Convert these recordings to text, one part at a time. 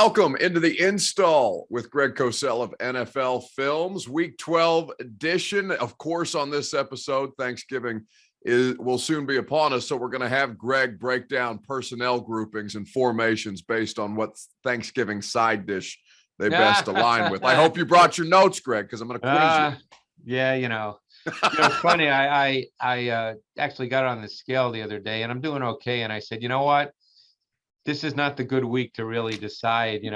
Welcome into the install with Greg Cosell of NFL Films, Week 12 edition. Of course, on this episode, Thanksgiving will soon be upon us, so we're going to have Greg break down personnel groupings and formations based on what Thanksgiving side dish they best align with. I hope you brought your notes, Greg, because I'm going to quiz you. Yeah, it's funny. I actually got on the scale the other day, and I'm doing okay. And I said, you know what? This is not the good week to really decide,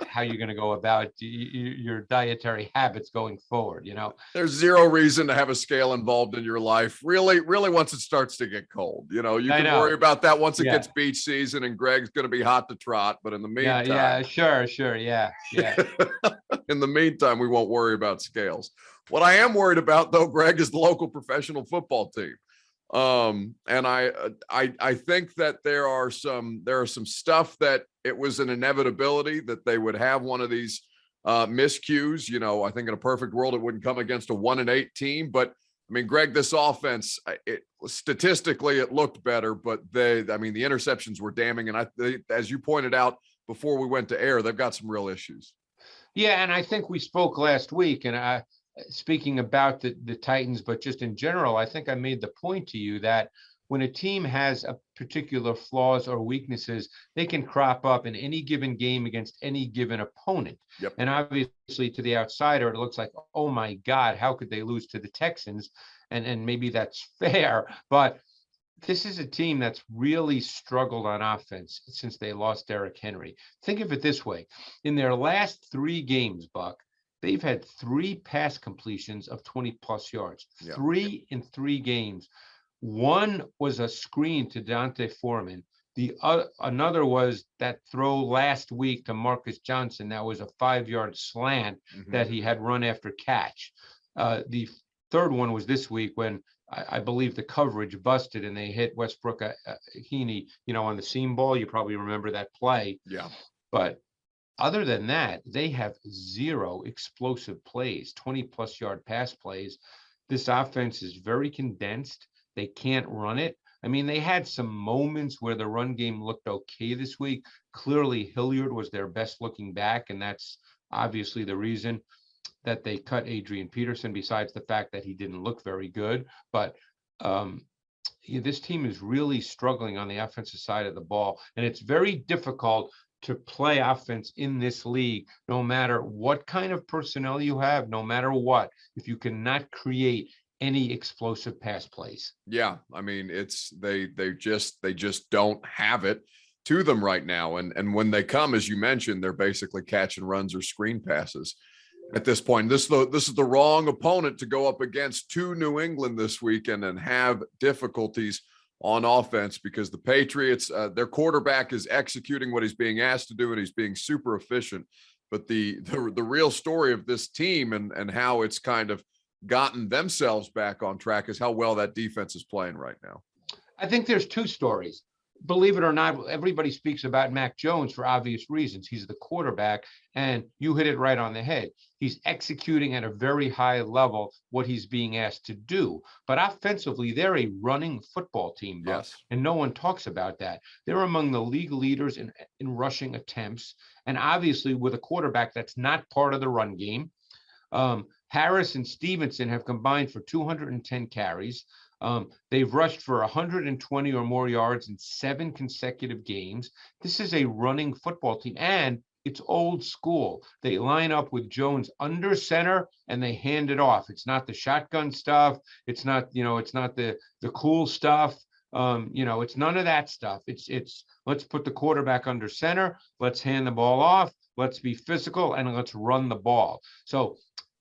how you're going to go about your dietary habits going forward. There's zero reason to have a scale involved in your life. Really, once it starts to get cold, you can worry about that once it gets beach season and Greg's going to be hot to trot. But in the meantime, sure. Yeah. In the meantime, we won't worry about scales. What I am worried about, though, Greg, is the local professional football team. And I think that there are some stuff that it was an inevitability that they would have one of these miscues. I think in a perfect world it wouldn't come against a 1-8 team, but I mean, Greg, this offense, statistically it looked better, but the interceptions were damning, and as you pointed out before we went to air, they've got some real issues. Yeah, and I think we spoke last week, and speaking about the Titans, but just in general, I think I made the point to you that when a team has a particular flaws or weaknesses, they can crop up in any given game against any given opponent. Yep. And obviously to the outsider, it looks like, oh my God, how could they lose to the Texans? And maybe that's fair, but this is a team that's really struggled on offense since they lost Derrick Henry. Think of it this way. In their last 3 games, Buck, they've had 3 pass completions of 20-plus yards, 3 in 3 games. One was a screen to Dante Foreman. Another was that throw last week to Marcus Johnson. That was a 5-yard slant that he had run after catch. The third one was this week when I believe the coverage busted and they hit Westbrook Heaney, on the seam ball. You probably remember that play. Yeah. But other than that, they have 0 explosive plays, 20-plus yard pass plays. This offense is very condensed. They can't run it. I mean, they had some moments where the run game looked okay this week. Clearly, Hilliard was their best looking back, and that's obviously the reason that they cut Adrian Peterson, besides the fact that he didn't look very good. But this team is really struggling on the offensive side of the ball, and it's very difficult to play offense in this league, no matter what kind of personnel you have, no matter what, if you cannot create any explosive pass plays. Yeah, I mean, they just don't have it to them right now. And when they come, as you mentioned, they're basically catch and runs or screen passes at this point. This is the wrong opponent to go up against to New England this weekend and have difficulties on offense, because the Patriots, their quarterback is executing what he's being asked to do, and he's being super efficient. But the real story of this team and how it's kind of gotten themselves back on track is how well that defense is playing right now. I think there's 2 stories. Believe it or not, everybody speaks about Mac Jones for obvious reasons. He's the quarterback, and you hit it right on the head. He's executing at a very high level what he's being asked to do. But offensively, they're a running football team, Buck, yes, and no one talks about that. They're among the league leaders in rushing attempts, and obviously with a quarterback that's not part of the run game. Harris and Stevenson have combined for 210 carries. They've rushed for 120 or more yards in 7 consecutive games. This is a running football team, and it's old school. They line up with Jones under center and they hand it off. It's not the shotgun stuff. It's not, it's not the cool stuff. It's none of that stuff. It's let's put the quarterback under center. Let's hand the ball off. Let's be physical and let's run the ball. So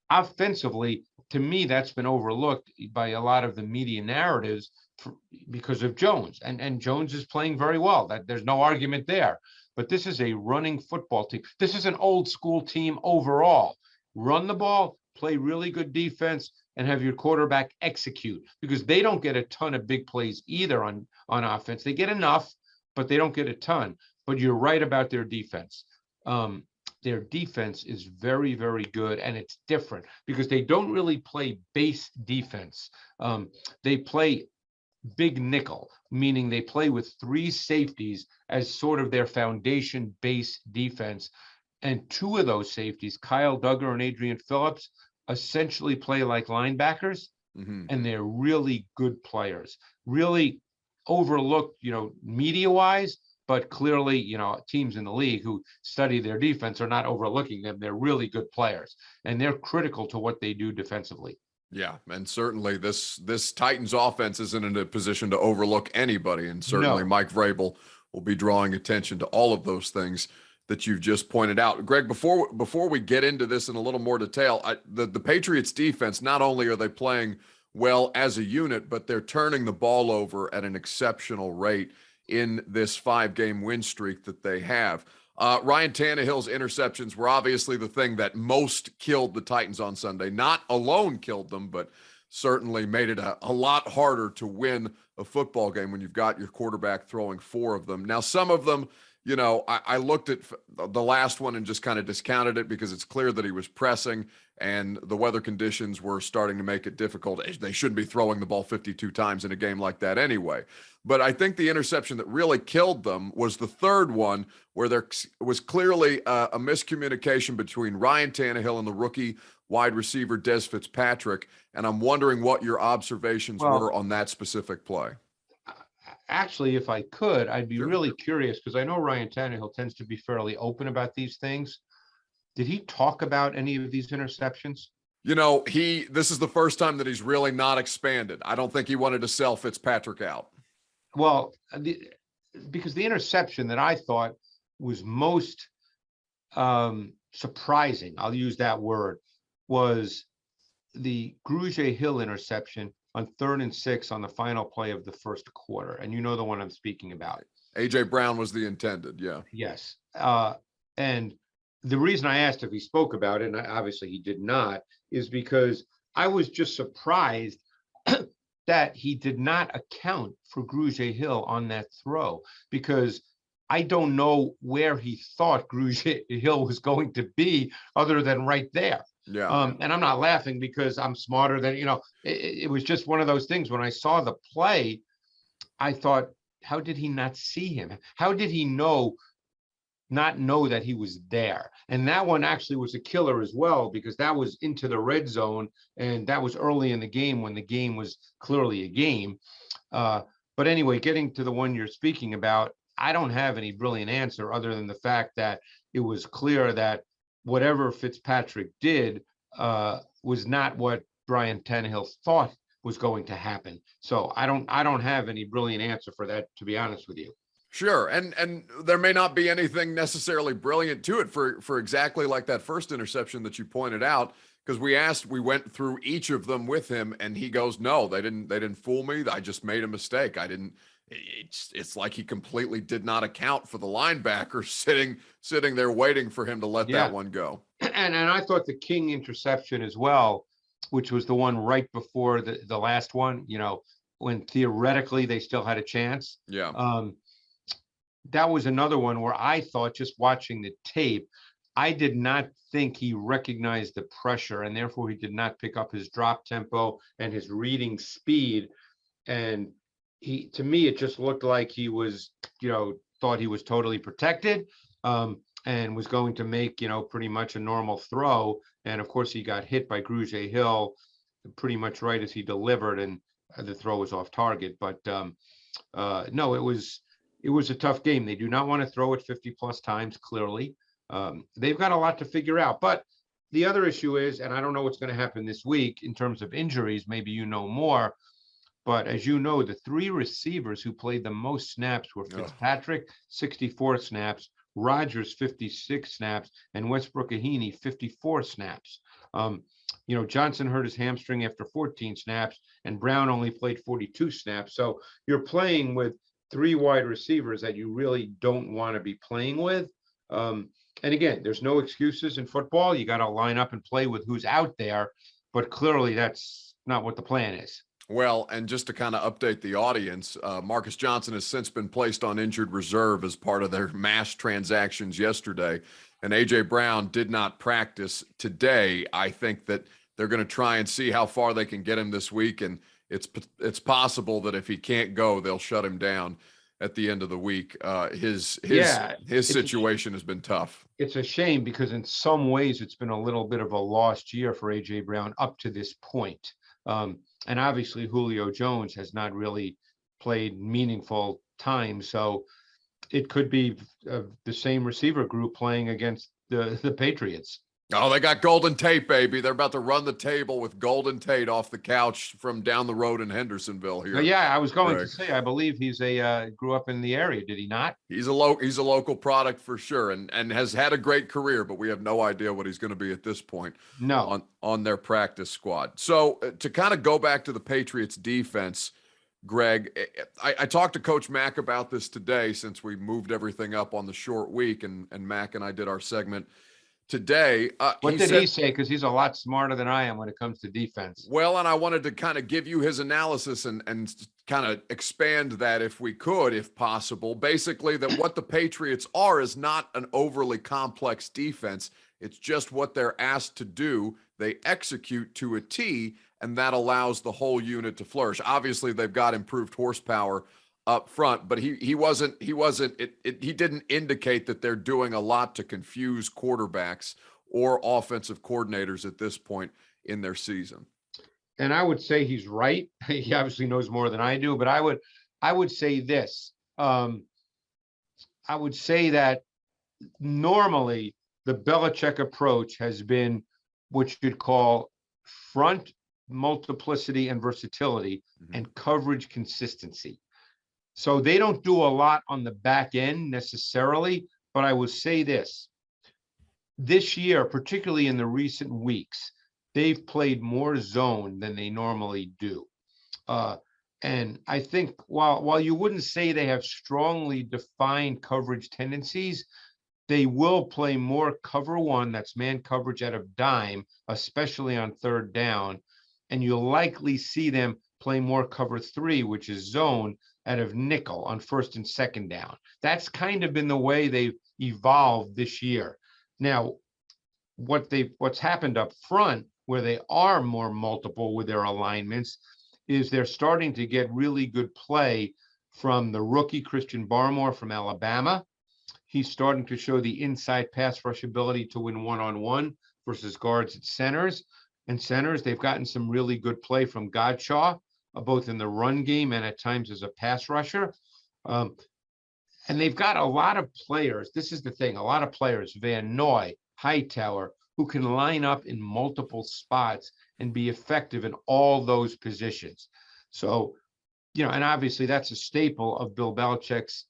offensively, to me, that's been overlooked by a lot of the media narratives because of Jones. And Jones is playing very well. There's no argument there. But this is a running football team. This is an old school team overall. Run the ball, play really good defense, and have your quarterback execute, because they don't get a ton of big plays either on offense. They get enough, but they don't get a ton. But you're right about their defense. Their defense is very, very good, and it's different because they don't really play base defense. They play big nickel, meaning they play with 3 safeties as sort of their foundation base defense. And two of those safeties, Kyle Duggar and Adrian Phillips, essentially play like linebackers, Mhm. and they're really good players, really overlooked, media wise, but clearly, teams in the league who study their defense are not overlooking them. They're really good players, and they're critical to what they do defensively. Yeah, and certainly this Titans offense isn't in a position to overlook anybody, and certainly No. Mike Vrabel will be drawing attention to all of those things that you've just pointed out. Greg, before we get into this in a little more detail, the Patriots defense, not only are they playing well as a unit, but they're turning the ball over at an exceptional rate in this 5-game win streak that they have. Ryan Tannehill's interceptions were obviously the thing that most killed the Titans on Sunday. Not alone killed them, but certainly made it a lot harder to win a football game when you've got your quarterback throwing 4 of them. Now, some of them, I looked at the last one and just kind of discounted it because it's clear that he was pressing and the weather conditions were starting to make it difficult. They shouldn't be throwing the ball 52 times in a game like that anyway. But I think the interception that really killed them was the third one, where there was clearly a miscommunication between Ryan Tannehill and the rookie wide receiver Des Fitzpatrick. And I'm wondering what your observations were on that specific play. Actually, if I could, I'd be Sure. really curious, because I know Ryan Tannehill tends to be fairly open about these things. Did he talk about any of these interceptions? This is the first time that he's really not expanded. I don't think he wanted to sell Fitzpatrick out. Well, because the interception that I thought was most surprising, I'll use that word, was the Grugier-Hill interception on 3rd and 6 on the final play of the first quarter. And you know the one I'm speaking about. A.J. Brown was the intended, yeah. Yes. And the reason I asked if he spoke about it, and obviously he did not, is because I was just surprised that he did not account for Grugier-Hill on that throw, because I don't know where he thought Grugier-Hill was going to be other than right there. Yeah. And I'm not laughing because I'm smarter than, it was just one of those things. When I saw the play, I thought, how did he not see him? How did he not know that he was there? And that one actually was a killer as well, because that was into the red zone, and that was early in the game when the game was clearly a game. But anyway, getting to the one you're speaking about, I don't have any brilliant answer other than the fact that it was clear that whatever Fitzpatrick did was not what Brian Tannehill thought was going to happen. So I don't have any brilliant answer for that, to be honest with you. Sure. And there may not be anything necessarily brilliant to it for exactly like that first interception that you pointed out, because we went through each of them with him and he goes, no, they didn't fool me. I just made a mistake. It's like he completely did not account for the linebacker sitting there waiting for him to let that one go. And I thought the King interception as well, which was the one right before the last one, when theoretically they still had a chance. Yeah. That was another one where I thought, just watching the tape, I did not think he recognized the pressure, and therefore he did not pick up his drop tempo and his reading speed. And to me, it just looked like he was, thought he was totally protected, and was going to make, pretty much a normal throw. And of course, he got hit by Grugier-Hill pretty much right as he delivered, and the throw was off target. But no, it was a tough game. They do not want to throw it 50 plus times, clearly. They've got a lot to figure out. But the other issue is, and I don't know what's going to happen this week in terms of injuries, maybe you know more, but as you know, the 3 receivers who played the most snaps were Fitzpatrick, 64 snaps, Rodgers, 56 snaps, and Westbrook-Ikhine, 54 snaps. Johnson hurt his hamstring after 14 snaps, and Brown only played 42 snaps. So you're playing with 3 wide receivers that you really don't want to be playing with. And again, there's no excuses in football. You got to line up and play with who's out there, but clearly that's not what the plan is. Well, and just to kind of update the audience, Marcus Johnson has since been placed on injured reserve as part of their mass transactions yesterday. And A.J. Brown did not practice today. I think that they're going to try and see how far they can get him this week. And it's possible that if he can't go, they'll shut him down at the end of the week. His Yeah, situation has been tough. it's a shame because in some ways it's been a little bit of a lost year for AJ Brown up to this point. And obviously Julio Jones has not really played meaningful time. So it could be the same receiver group playing against the Patriots. Oh, they got Golden Tate, baby. They're about to run the table with Golden Tate off the couch from down the road in Hendersonville here. Yeah, I was going Greg. to say, I believe he's grew up in the area. Did he not? He's a local product for sure, and has had a great career, but we have no idea what he's going to be at this point. No. On their practice squad. So to kind of go back to the Patriots defense, Greg, I talked to Coach Mack about this today since we moved everything up on the short week, and Mack and I did our segment today. What did he say? Because he's a lot smarter than I am when it comes to defense. Well, and I wanted to kind of give you his analysis and kind of expand that if we could, if possible. Basically, that what the Patriots are is not an overly complex defense. It's just what they're asked to do. They execute to a T, and that allows the whole unit to flourish. Obviously, they've got improved horsepower up front, but he didn't indicate that they're doing a lot to confuse quarterbacks or offensive coordinators at this point in their season. And I would say he's right. He obviously knows more than I do, but I would say this. I would say that normally the Belichick approach has been what you'd call front multiplicity and versatility and coverage consistency. So they don't do a lot on the back end necessarily, but I will say this year, particularly in the recent weeks, they've played more zone than they normally do. And I think while you wouldn't say they have strongly defined coverage tendencies, they will play more cover one, that's man coverage out of dime, especially on third down. And you'll likely see them play more cover three, which is zone, out of nickel on first and second down. That's kind of been the way they've evolved this year. Now, what's happened up front, where they are more multiple with their alignments, is they're starting to get really good play from the rookie Christian Barmore from Alabama. He's starting to show the inside pass rush ability to win one-on-one versus guards at centers. And centers, they've gotten some really good play from Godshaw, both in the run game and at times as a pass rusher. And they've got a lot of players. This is the thing, a lot of players, Van Noy, Hightower, who can line up in multiple spots and be effective in all those positions. So, and obviously that's a staple of Bill Belichick's,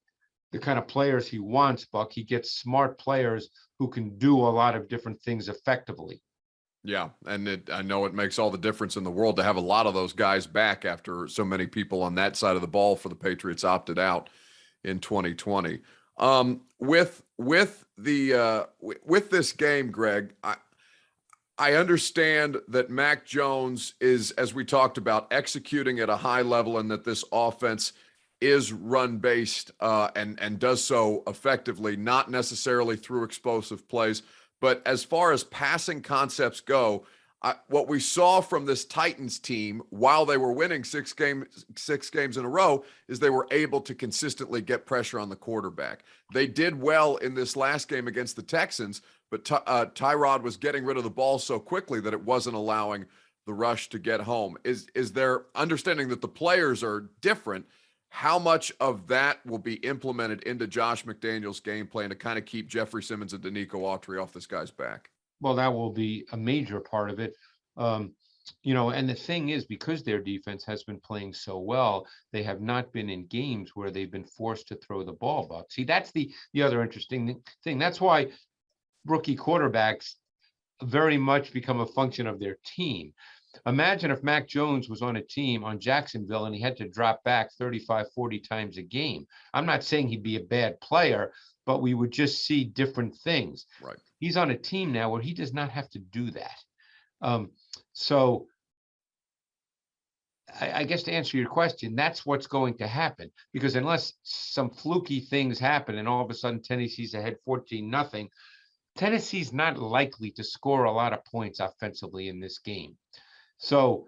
the kind of players he wants, Buck. He gets smart players who can do a lot of different things effectively. Yeah, and I know it makes all the difference in the world to have a lot of those guys back after so many people on that side of the ball for the Patriots opted out in 2020. With this game, Greg, I understand that Mac Jones is, as we talked about, executing at a high level, and that this offense is run-based and does so effectively, not necessarily through explosive plays. But as far as passing concepts go, what we saw from this Titans team while they were winning six games in a row is they were able to consistently get pressure on the quarterback. They did well in this last game against the Texans, but Tyrod was getting rid of the ball so quickly that it wasn't allowing the rush to get home. Is there, understanding that the players are different, how much of that will be implemented into Josh McDaniels' game plan to kind of keep Jeffrey Simmons and Danico Autry off this guy's back? Well, that will be a major part of it. And the thing is, because their defense has been playing so well, they have not been in games where they've been forced to throw the ball, Buck. See, that's the other interesting thing. That's why rookie quarterbacks very much become a function of their team. Imagine if Mac Jones was on a team on Jacksonville and he had to drop back 35, 40 times a game. I'm not saying he'd be a bad player, but we would just see different things. Right. He's on a team now where he does not have to do that. So I guess to answer your question, that's what's going to happen, because unless some fluky things happen and all of a sudden Tennessee's ahead 14-0, Tennessee's not likely to score a lot of points offensively in this game. So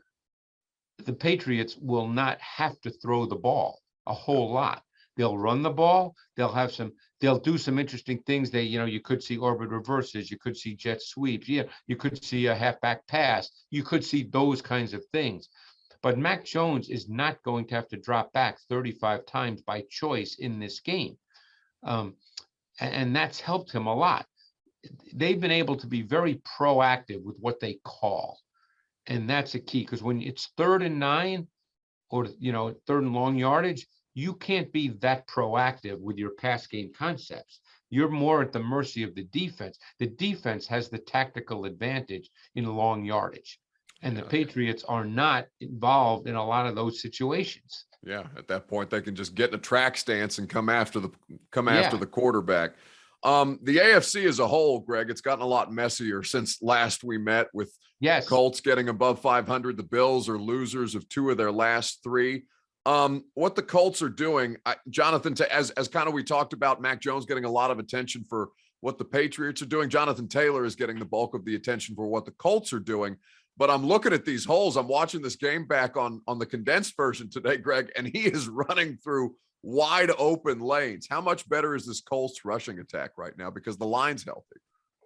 the Patriots will not have to throw the ball a whole lot. They'll run the ball. They'll do some interesting things. You could see orbit reverses. You could see jet sweeps. Yeah, you could see a halfback pass. You could see those kinds of things. But Mac Jones is not going to have to drop back 35 times by choice in this game. And that's helped him a lot. They've been able to be very proactive with what they call. And that's a key, because when it's 3rd and 9 or, 3rd and long yardage, you can't be that proactive with your pass game concepts. You're more at the mercy of the defense. The defense has the tactical advantage in long yardage. And the Patriots are not involved in a lot of those situations. Yeah, at that point, they can just get in a track stance and come after the quarterback. The AFC as a whole, Greg, it's gotten a lot messier since last we met, with Colts getting above 500. The Bills are losers of 2 of their last 3. What the Colts are doing, Jonathan, as kind of we talked about, Mac Jones getting a lot of attention for what the Patriots are doing. Jonathan Taylor is getting the bulk of the attention for what the Colts are doing. But I'm looking at these holes. I'm watching this game back on the condensed version today, Greg, and he is running through wide open lanes. How much better is this Colts rushing attack right now, because the line's healthy?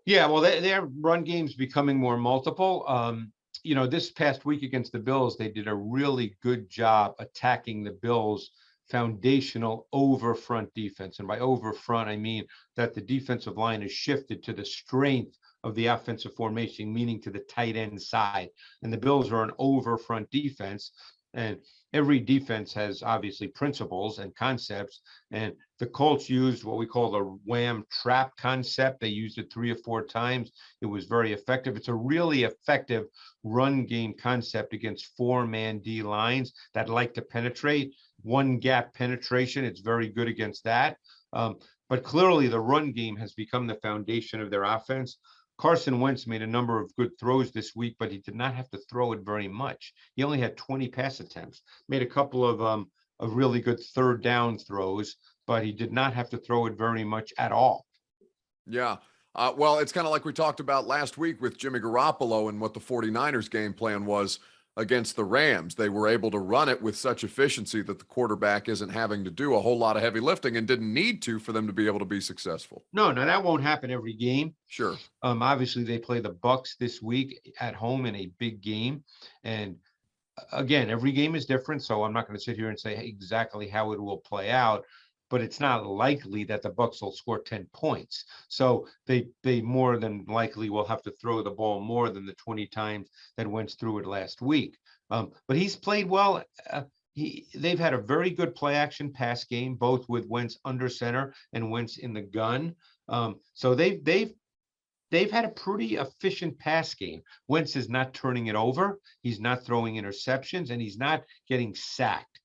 Yeah, well, their run game's becoming more multiple. This past week against the Bills, they did a really good job attacking the Bills' foundational over front defense. And by over front, I mean that the defensive line is shifted to the strength of the offensive formation, meaning to the tight end side. And the Bills are an over front defense. And every defense has obviously principles and concepts. And the Colts used what we call the wham trap concept. They used it 3 or 4 times. It was very effective. It's a really effective run game concept against 4-man D lines that like to penetrate. One gap penetration, it's very good against that. But clearly the run game has become the foundation of their offense. Carson Wentz made a number of good throws this week, but he did not have to throw it very much. He only had 20 pass attempts, made a couple of really good 3rd down throws, but he did not have to throw it very much at all. Yeah. Well, it's kind of like we talked about last week with Jimmy Garoppolo and what the 49ers game plan was against the Rams. They were able to run it with such efficiency that the quarterback isn't having to do a whole lot of heavy lifting, and didn't need to for them to be able to be successful. No, that won't happen every game. Sure. Obviously they play the Bucs this week at home in a big game. And again, every game is different. So I'm not going to sit here and say exactly how it will play out, but it's not likely that the Bucs will score 10 points. So they more than likely will have to throw the ball more than the 20 times that Wentz threw it last week. But he's played well. They've had a very good play action pass game, both with Wentz under center and Wentz in the gun. So they've had a pretty efficient pass game. Wentz is not turning it over. He's not throwing interceptions, and he's not getting sacked.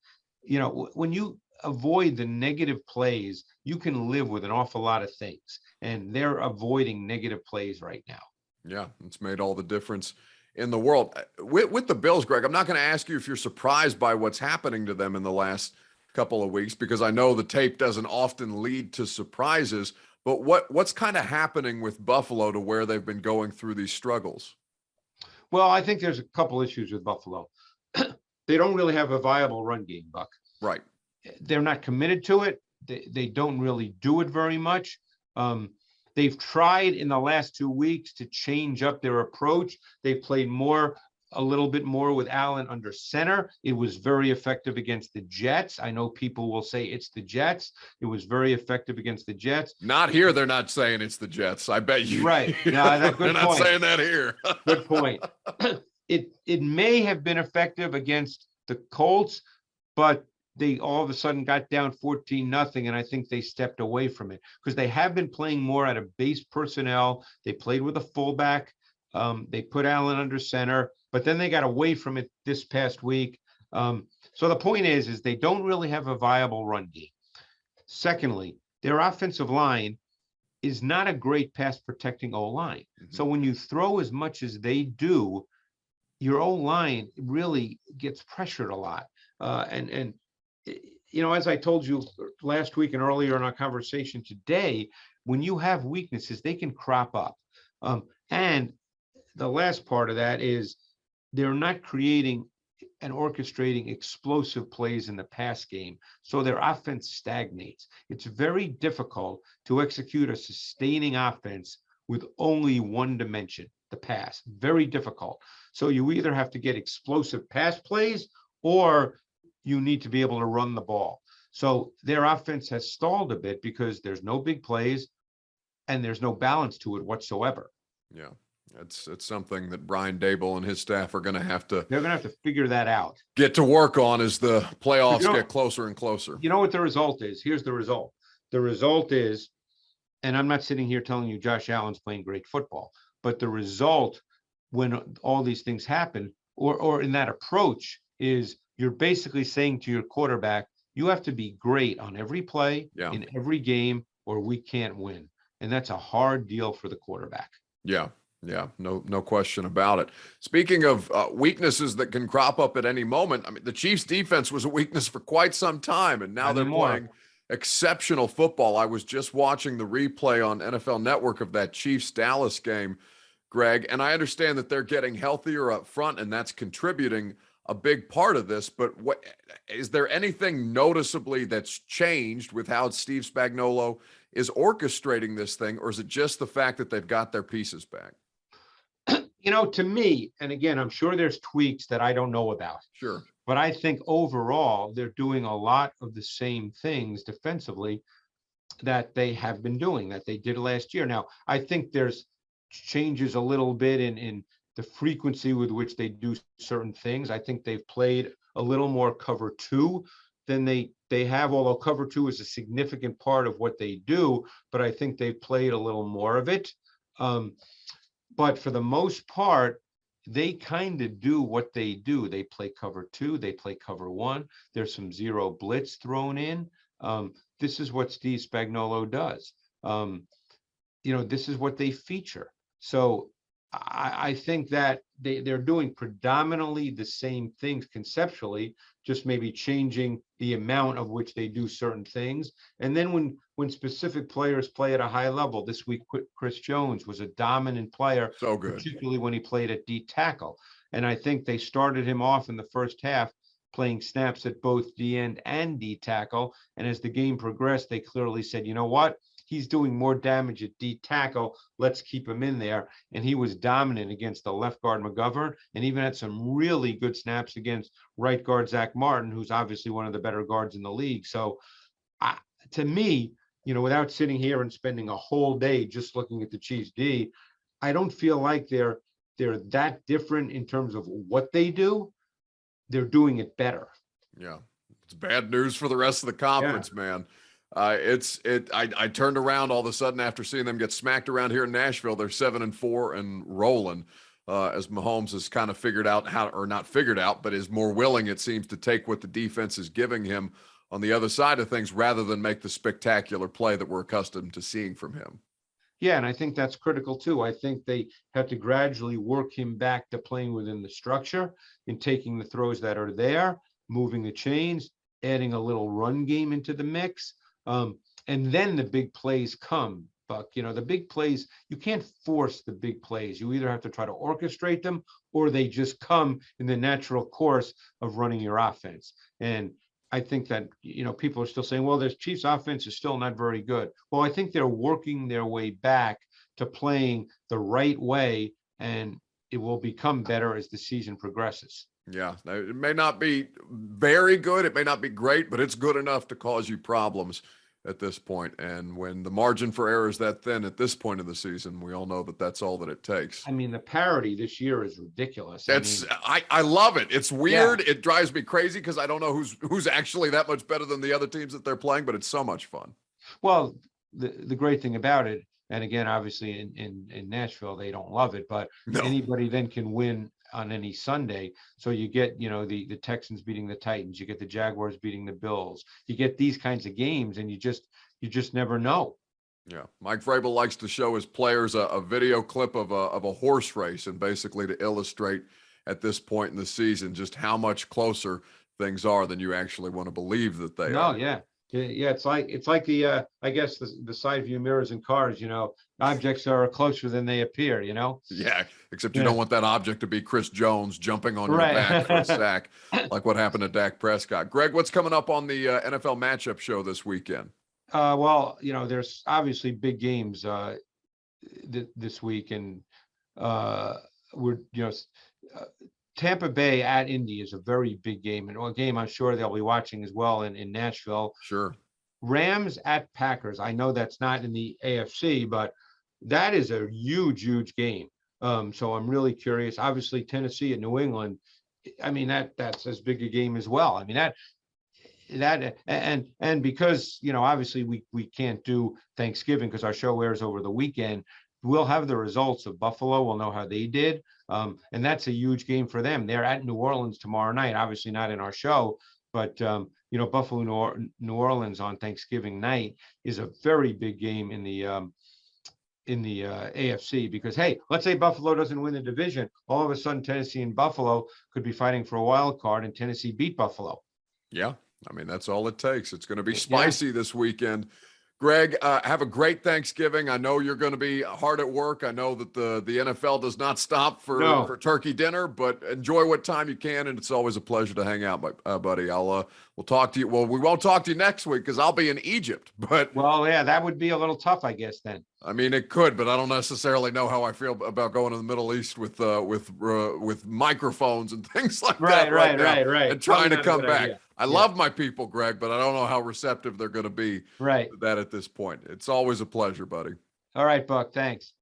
When you avoid the negative plays, you can live with an awful lot of things, and they're avoiding negative plays right now. Yeah, it's made all the difference in the world. With the Bills, Greg, I'm not going to ask you if you're surprised by what's happening to them in the last couple of weeks, because I know the tape doesn't often lead to surprises, but what's kind of happening with Buffalo to where they've been going through these struggles? Well, I think there's a couple issues with Buffalo. They don't really have a viable run game, Buck. Right. They're not committed to it. They don't really do it very much. They've tried in the last 2 weeks to change up their approach. They played a little bit more with Allen under center. It was very effective against the Jets. I know people will say it's the Jets. It was very effective against the Jets. Not here. They're not saying it's the Jets. I bet you. Right. No, that's good. They're not saying that here. Good point. It may have been effective against the Colts, but they all of a sudden got down 14-0, and I think they stepped away from it because they have been playing more out of base personnel. They played with a fullback. They put Allen under center, but then they got away from it this past week. So the point is they don't really have a viable run game. Secondly, their offensive line is not a great pass protecting O-line. Mm-hmm. So when you throw as much as they do, your O-line really gets pressured a lot. And as I told you last week and earlier in our conversation today, when you have weaknesses, they can crop up. And the last part of that is they're not creating and orchestrating explosive plays in the pass game. So their offense stagnates. It's very difficult to execute a sustaining offense with only one dimension, the pass. Very difficult. So you either have to get explosive pass plays or you need to be able to run the ball. So their offense has stalled a bit because there's no big plays and there's no balance to it whatsoever. Yeah. It's something that Brian Dable and his staff are going to have to They're going to have to figure that out. get to work on as the playoffs You know, get closer and closer. You know what the result is? Here's the result. The result is, and I'm not sitting here telling you Josh Allen's playing great football, but the result when all these things happen, or in that approach, is you're basically saying to your quarterback, you have to be great on every play, in every game, or we can't win. And that's a hard deal for the quarterback. Yeah. Yeah, no question about it. Speaking of weaknesses that can crop up at any moment, I mean, the Chiefs defense was a weakness for quite some time, and now they're playing exceptional football. I was just watching the replay on NFL Network of that Chiefs-Dallas game, Greg, and I understand that they're getting healthier up front, and that's contributing a big part of this. But what is there anything noticeably that's changed with how Steve Spagnuolo is orchestrating this thing, or is it just the fact that they've got their pieces back? You know, to me, and again, I'm sure there's tweaks that I don't know about. Sure. But I think overall, they're doing a lot of the same things defensively that they have been doing, that they did last year. Now, I think there's changes a little bit in the frequency with which they do certain things. I think they've played a little more cover two than they have, although cover two is a significant part of what they do, but I think they've played a little more of it. But for the most part, they kind of do what they do. They play cover two, they play cover one. There's some zero blitz thrown in. This is what Steve Spagnuolo does. This is what they feature. So I think that they're doing predominantly the same things conceptually, just maybe changing the amount of which they do certain things. And then when specific players play at a high level, this week Chris Jones was a dominant player, so good, particularly when he played at D tackle. And I think they started him off in the first half playing snaps at both D end and D tackle. And as the game progressed, they clearly said, you know what? He's doing more damage at D tackle. Let's keep him in there. And he was dominant against the left guard McGovern, and even had some really good snaps against right guard Zach Martin, who's obviously one of the better guards in the league. So to me, without sitting here and spending a whole day just looking at the Chiefs D, I don't feel like they're that different in terms of what they do. They're doing it better. Yeah. It's bad news for the rest of the conference, man. I turned around all of a sudden after seeing them get smacked around here in Nashville. They're 7-4 and rolling, as Mahomes has kind of figured out not figured out, but is more willing, it seems, to take what the defense is giving him on the other side of things rather than make the spectacular play that we're accustomed to seeing from him. Yeah, and I think that's critical too. I think they have to gradually work him back to playing within the structure and taking the throws that are there, moving the chains, adding a little run game into the mix. And then the big plays come, Buck. The big plays, you can't force the big plays. You either have to try to orchestrate them or they just come in the natural course of running your offense. And I think that, people are still saying, well, this Chiefs offense is still not very good. Well, I think they're working their way back to playing the right way, and it will become better as the season progresses. Yeah, it may not be very good. It may not be great, but it's good enough to cause you problems at this point. And when the margin for error is that thin at this point of the season, we all know that that's all that it takes. I mean, the parity this year is ridiculous. I love it. It's weird. Yeah. It drives me crazy because I don't know who's actually that much better than the other teams that they're playing, but it's so much fun. Well, the great thing about it, and again, obviously in Nashville, they don't love it, but anybody then can win on any Sunday. So you get, the Texans beating the Titans, you get the Jaguars beating the Bills, you get these kinds of games, and you just never know. Yeah. Mike Vrabel likes to show his players a video clip of a horse race, and basically to illustrate at this point in the season just how much closer things are than you actually want to believe that they are. Yeah. Yeah, it's like the I guess the side view mirrors in cars, objects are closer than they appear, Yeah, except you Yeah. don't want that object to be Chris Jones jumping on your back for a Right. sack, like what happened to Dak Prescott. Greg, what's coming up on the NFL matchup show this weekend? Well, there's obviously big games this week, and uh, we're uh, Tampa Bay at Indy is a very big game, and a game I'm sure they'll be watching as well in Nashville. Sure. Rams at Packers. I know that's not in the AFC, but that is a huge, huge game. So I'm really curious. Obviously, Tennessee and New England. I mean, that's as big a game as well. I mean, and because obviously we can't do Thanksgiving because our show airs over the weekend. We'll have the results of Buffalo. We'll know how they did, and that's a huge game for them. They're at New Orleans tomorrow night. Obviously not in our show, but Buffalo, New Orleans on Thanksgiving night is a very big game in the AFC, because hey, let's say Buffalo doesn't win the division, all of a sudden Tennessee and Buffalo could be fighting for a wild card, and Tennessee beat Buffalo. Yeah, I mean, that's all it takes. It's going to be Yeah. spicy this weekend. Greg, have a great Thanksgiving. I know you're going to be hard at work. I know that the NFL does not stop No. for turkey dinner, but enjoy what time you can, and it's always a pleasure to hang out, buddy. We'll talk to you. Well, we won't talk to you next week because I'll be in Egypt. But Well, yeah, that would be a little tough, I guess, then. I mean, it could, but I don't necessarily know how I feel about going to the Middle East with microphones and things like that Right, now, right. and trying to Probably not a come good back. idea. I love my people, Greg, but I don't know how receptive they're going to be Right. to that at this point. It's always a pleasure, buddy. All right, Buck. Thanks.